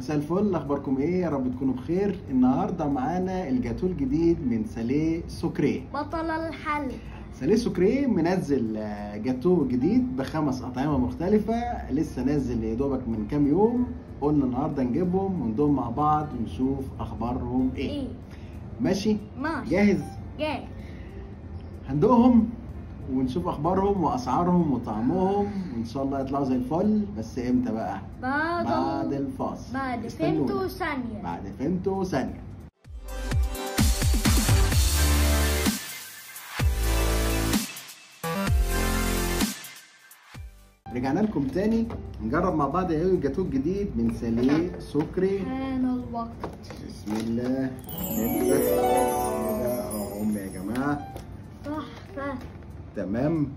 مساء الفل، اخباركم ايه؟ يا رب تكونوا بخير. النهارده معانا الجاتو الجديد من ساليه سوكري، بطل الحل. ساليه سوكري منزل جاتو جديد ب5 اطعمه مختلفه، لسه نازل يا دوبك من كام يوم. قلنا النهارده نجيبهم وندوم مع بعض ونشوف اخبارهم ايه. ماشي؟ جاهز؟ جاهز. هندوقهم ونشوف اخبارهم واسعارهم وطعمهم، وان شاء الله يطلعوا زي الفل. بس امتى بقى؟ بعد الفاصل، بعد فيمتو ثانية. بعد فيمتو ثانية. رجعنا لكم تاني نجرب مع بعض الجاتو الجديد من ساليه سوكري. حان الوقت. بسم الله. نبدأ كده اهم يا جماعة. تحفة. تمام.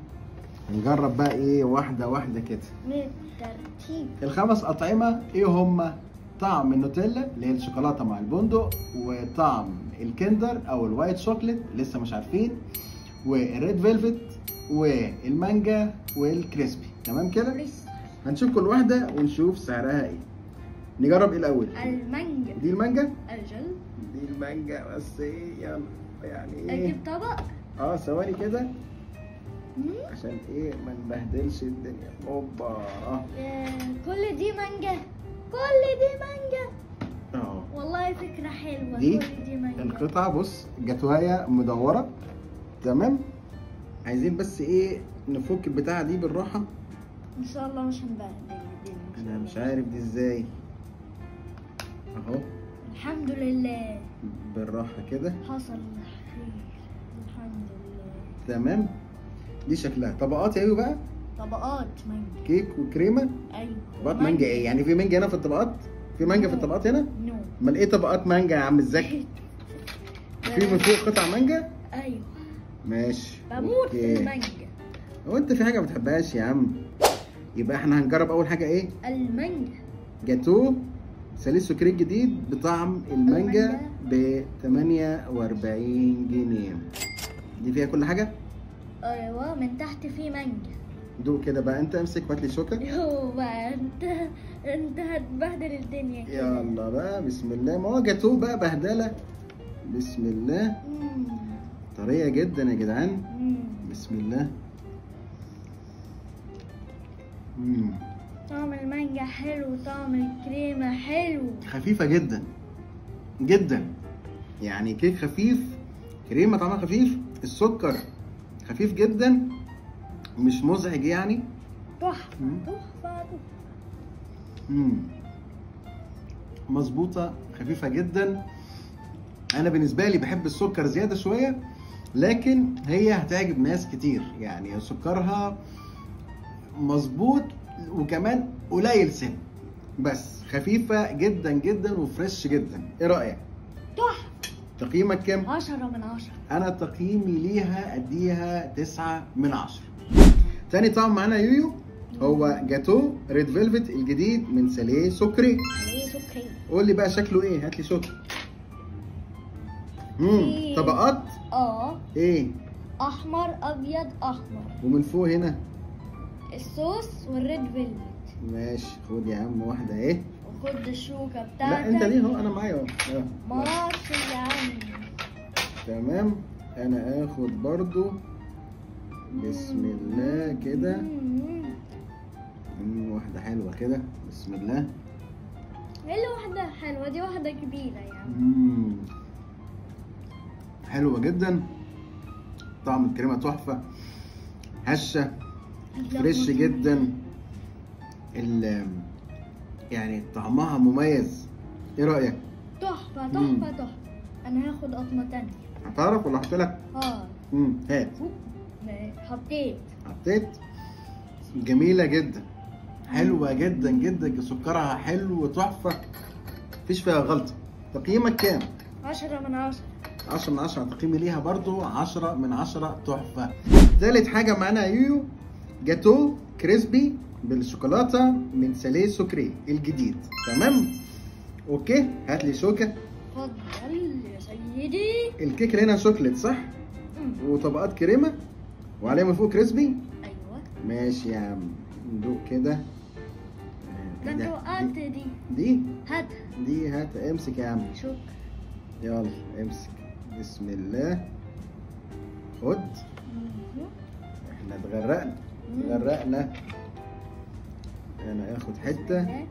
نجرب بقى ايه واحدة واحدة كده بالترتيب. ال5 أطعمة ايه هما؟ طعم النوتيلا اللي هي الشوكولاتة مع البندق، وطعم الكندر او الوايت شوكليت لسه مش عارفين، والريد فيلفت، والمانجا، والكريسبي. تمام كده؟ هنشوف كل واحدة ونشوف سعرها ايه. نجرب ايه الأول؟ المانجا. دي المانجا؟ أجل. دي المانجا. بس ايه يلا يعني ايه؟ أجيب طبق؟ ثواني كده عشان ايه ما نبهدلش الدنيا. اوبا. كل دي مانجا. كل دي مانجا. اه والله فكرة حلوة. دي كل دي مانجا. القطعة بص جاتوهاية مدورة. تمام. عايزين بس ايه نفك البتاعة دي بالراحة. ان شاء الله مش هنبهدل الدنيا. انا مش عارف دي ازاي. اهو الحمد لله. بالراحة كده. حصل خير. الحمد لله. تمام. دي شكلها طبقات يا بقى. طبقات مانجا. كيك وكريمة. ايوه. طبقات مانجا ايه يعني؟ في مانجا هنا في الطبقات؟ في مانجا في الطبقات هنا؟ نو. امال ايه طبقات مانجا يا عم الزكي؟ في من فوق قطع مانجا؟ ايوه. ماشي. بموت في المانجا. هو انت في حاجة ما بتحبهاش يا عم؟ يبقى احنا هنجرب اول حاجة ايه؟ المانجا. جاتو ساليه سوكري الجديد بطعم المانجا ب 48 جنيه. دي فيها كل حاجة؟ ايوه من تحت في مانجا. دوق كده بقى، انت امسك وهات لي شوكة. يو بقى انت هتبهدل الدنيا كده. يلا بقى بسم الله. ما هو جاتو بقى بهدلة. بسم الله. طرية جدا يا جدعان. بسم الله. طعم المانجا حلو، طعم الكريمة حلو. خفيفة جدا جدا، يعني كيك خفيف، كريمة طعمها خفيف، السكر خفيف جدا، مش مزعج يعني. تحفة تحفة. مظبوطة، خفيفة جدا. أنا بالنسبة لي بحب السكر زيادة شوية، لكن هي هتعجب ناس كتير. يعني سكرها مظبوط وكمان قليل سن، بس خفيفة جدا جدا وفريش جدا. ايه رأيك؟ تحفة. تقييمك كام؟ 10/10. انا تقييمي ليها اديها 9/10. تاني طعم معانا يويو هو جاتو ريد فيلفت الجديد من ساليه سوكري. ساليه سوكري. قول لي بقى شكله ايه؟ هات لي شوكة. طبقات؟ ايه؟ احمر ابيض احمر. ومن فوق هنا الصوص والريد فيلفت. ماشي. خد يا عم واحدة اهي. وخد الشوكة بتاعتك. لا انت ليه؟ اهو انا معايا اهو. ماشي يا عم. تمام. انا اخد برضو. بسم الله كده. واحدة حلوة كده. بسم الله. ايه اللي واحدة حلوة؟ دي واحدة كبيرة يعني. حلوة جدا. طعم الكريمة تحفة، هشة، فريش جدا. يعني طعمها مميز. ايه رأيك؟ تحفة تحفة تحفة. انا هاخد قطمة تانية. هتعرف ولا احط لك؟ هات. حطيت. جميلة جدا، حلوة جدا جدا، سكرها حلو وتحفة، مفيش فيها غلطة. تقييمك كام؟ 10/10. 10/10. تقييمي ليها برضو 10/10. تحفة. تالت حاجة معانا يويو جاتو كريسبي بالشوكولاتة من ساليه سوكري الجديد. تمام؟ اوكي. هات لي شوكة. اتفضل يا سيدي. الكيك هنا شوكليت صح؟ وطبقات كريمة وعليها من فوق كريسبي. ايوه. ماشي يا عم. ندوق كده. ده انت وقعت دي هاتها. دي هات، امسك يا عم. شكرا. يلا امسك. بسم الله. خد. احنا اتغرقنا. انا اخد حته.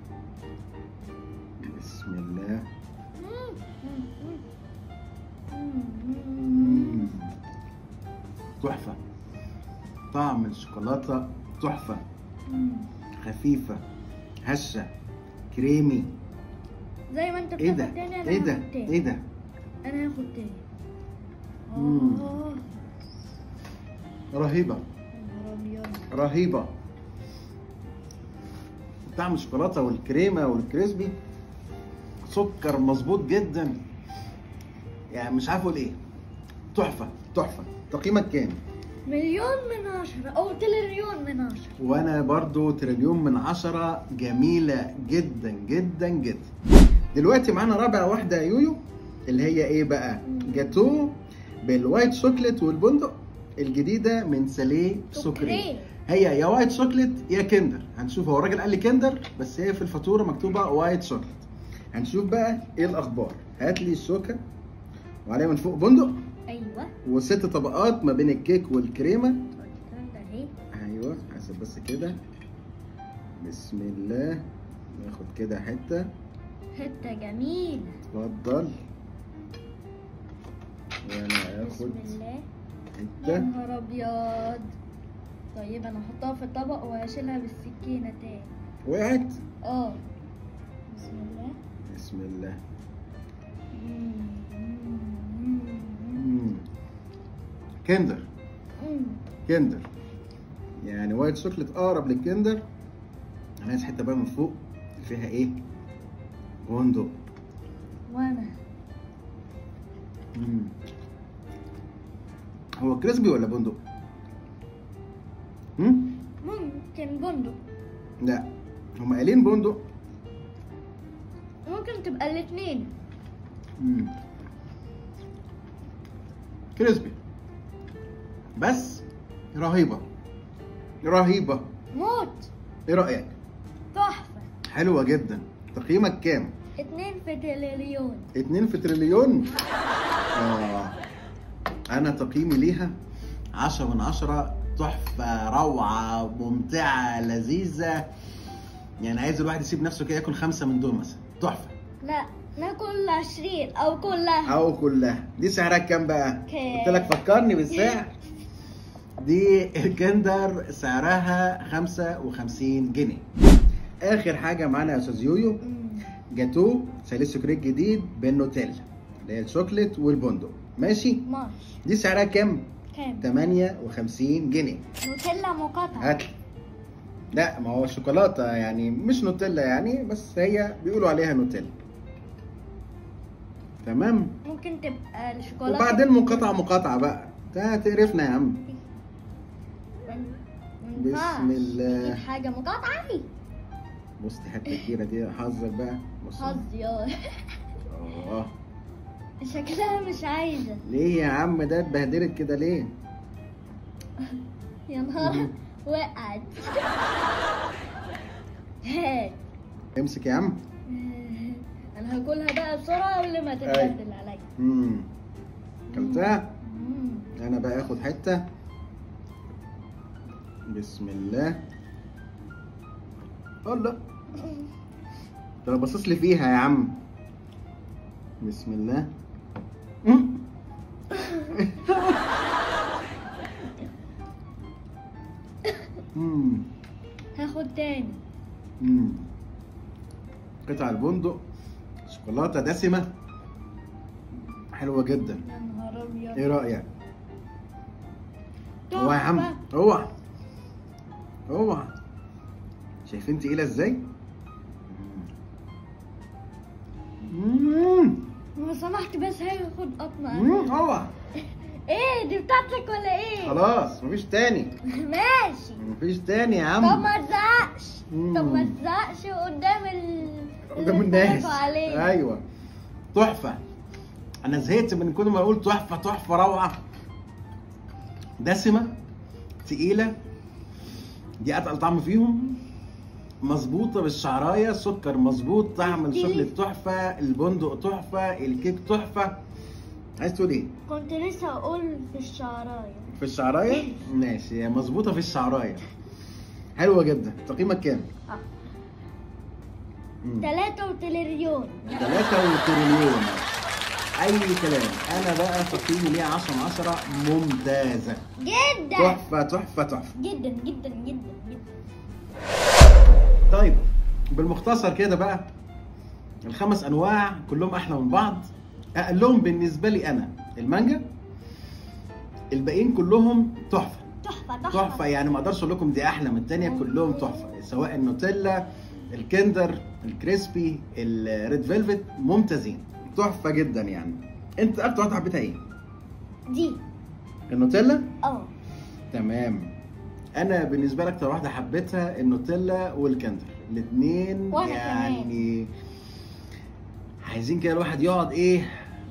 بسم الله. تحفه. طعم الشوكولاته تحفه. خفيفه هشه كريمي. زي ما انت ايه ده؟ بتاخد تاني انا ايه ده؟ هاخد تاني. ايه ده؟ انا هاخد تاني. رهيبه. رهيبه. طعم الشوكولاته والكريمه والكريسبي، سكر مظبوط جدا، يعني مش عارف اقول ايه. تحفه تحفه. تقييمك كام؟ 1,000,000/10 او تريليون من 10. وانا برضو تريليون من 10. جميله جدا جدا جدا. دلوقتي معانا رابع واحده يا يويو، اللي هي ايه بقى؟ جاتو بالوايت شوكليت والبندق الجديده من ساليه سكري. هي يا وايت شوكليت يا كندر. هنشوف، هو الراجل قال لي كندر بس هي في الفاتوره مكتوبه وايت شوكليت. هنشوف بقى ايه الاخبار. هات لي الشوكه وعليها من فوق بندق. ايوه. وست طبقات ما بين الكيك والكريمه. اهي. ايوه حاسب بس كده. بسم الله. ناخد كده حته. حته جميله. اتفضل. وانا اخد بسم الله. حته. يا نهار ابيض. طيب انا هحطها في الطبق وهشيلها بالسكينه تاني. وقعت. بسم الله. بسم الله. كندر. كندر يعني وايت شوكليت اقرب للكندر. انا عايز حته بقى من فوق فيها ايه؟ بندق. وانا هو كريسبي ولا بندق؟ ممكن بندق. لا هما قايلين بندق. ممكن تبقى الاتنين. كريسبي بس رهيبه. رهيبه موت. ايه رايك؟ تحفه. حلوه جدا. تقييمك كام؟ 2 في تريليون. 2 في تريليون. انا تقييمي ليها 10 من 10. تحفه روعه ممتعه لذيذه، يعني عايز الواحد يسيب نفسه كده ياكل 5 من دول مثلا. تحفه. لا ناكل 20 او كلها. او كلها. دي سعرها كام بقى؟ كام؟ قلت لك فكرني بالسعر. دي الكندر سعرها 55 جنيه. اخر حاجه معانا يا استاذ يويو، جاتو ساليه سكري جديد بالنوتيلا اللي هي الشوكليت والبندق. ماشي. دي سعرها كام؟ 58 جنيه. نوتيلا مقاطعه. هات. لا ما هو الشوكولاته يعني مش نوتيلا يعني، بس هي بيقولوا عليها نوتيلا. تمام. ممكن تبقى الشوكولاته وبعدين مقاطعه بقى. تقرفنا يا عم. بسم الله. حاجه مقاطعه. بص دي حته كبيره دي. حظك بقى. حظ يا شكلها مش عايزه. ليه يا عم ده اتبهدلت كده ليه؟ يا نهار. وقعت. هات. امسك يا عم. انا هاكلها بقى بسرعه قبل ما تتبهدل عليا. اكلتها؟ انا بقى اخد حته. بسم الله. الله. ده باصص لي فيها يا عم. بسم الله. هاخد تاني. قطع البندق شوكولاته دسمه حلوه جدا. يا نهار ابيض. ايه رايك؟ اوعى يا عم اوعى اوعى. شايفين تقيله ازاي؟ لو سمحت بس هاخد قطمه. اوعى. ايه دي بتاعتك ولا ايه؟ خلاص مفيش تاني. ماشي. مفيش تاني يا عم. طب ما تزقش. طب ما تزقش قدام الناس. عليه. ايوه. تحفه. انا زهقت من كل ما اقول تحفه تحفه روعه. دسمه تقيله. دي اتقل طعم فيهم. مظبوطه بالشعرايه، سكر مظبوط، طعم الشوكليت تحفه، البندق تحفه، الكيك تحفه. عايز تقول ايه؟ كنت لسه اقول في الشعرايه. في الشعرايه؟ ماشي، هي مظبوطه في الشعرايه. حلوه جدا. تقييمك كام؟ 3 تريليون. 3 تريليون. اي كلام. انا بقى تقييمي ليها 10 من 10. ممتازه جدا. تحفه تحفه تحفه جدا جدا جدا جدا. طيب بالمختصر كده بقى، ال5 انواع كلهم احلى من بعض. اقلهم بالنسبه لي انا المانجا، الباقيين كلهم تحفه تحفه تحفه. يعني ما اقدرش اقول لكم دي احلى من الثانيه، كلهم تحفه، سواء النوتيلا، الكندر، الكريسبي، الريد فيلفت، ممتازين تحفه جدا. يعني انت اكتر واحده حبيتها ايه؟ دي النوتيلا؟ تمام. انا بالنسبه لي اكتر واحده حبيتها النوتيلا والكندر، الاثنين يعني عايزين كده الواحد يقعد ايه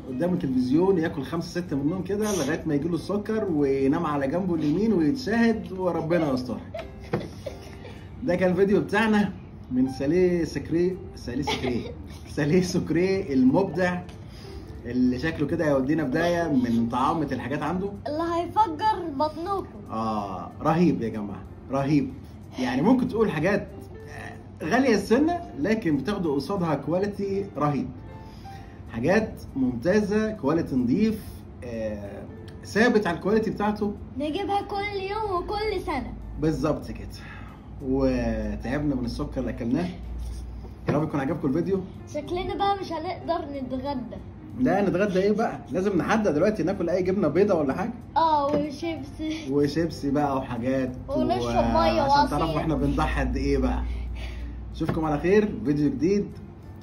قدام التلفزيون، ياكل 5 6 منهم كده لغايه ما يجيله السكر وينام على جنبه اليمين ويتشاهد وربنا يستر. ده كان الفيديو بتاعنا من ساليه سكري المبدع، اللي شكله كده هيودينا بدايه من طعامه الحاجات عنده اللي هيفجر بطنكم. رهيب يا جماعه، رهيب. يعني ممكن تقول حاجات غاليه السنه لكن بتاخدوا قصادها كواليتي رهيب، حاجات ممتازه، كواليتي نظيف، ثابت على الكواليتي بتاعته، نجيبها كل يوم وكل سنه بالظبط كده. وتعبنا من السكر اللي اكلناه. يا رب يكون عجبكم الفيديو. شكلنا بقى مش هنقدر نتغدى. لا نتغدى ايه بقى؟ لازم نحدد دلوقتي ناكل اي جبنه بيضه ولا حاجه. وشيبسي بقى وحاجات ونشرب ميه عشان تعرفوا احنا بنضحي قد ايه بقى. اشوفكم على خير فيديو جديد.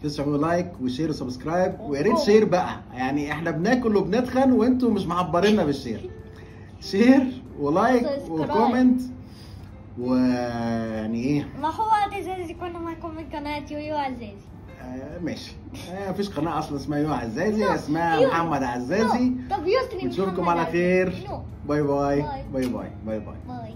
تسعوا لايك وشير وسبسكرايب، ويا ريت شير بقى. يعني احنا بناكل وبنتخن وانتوا مش معبريننا بالشير. شير ولايك وكومنت. ويعني ايه؟ ما هو عزازي كنا معكم من قناه يويو عزازي. ماشي. مفيش قناه اصلا اسمها يويو عزازي، اسمها محمد عزازي. طب يسري. نشوفكم على خير. باي باي. باي. باي باي باي باي. باي.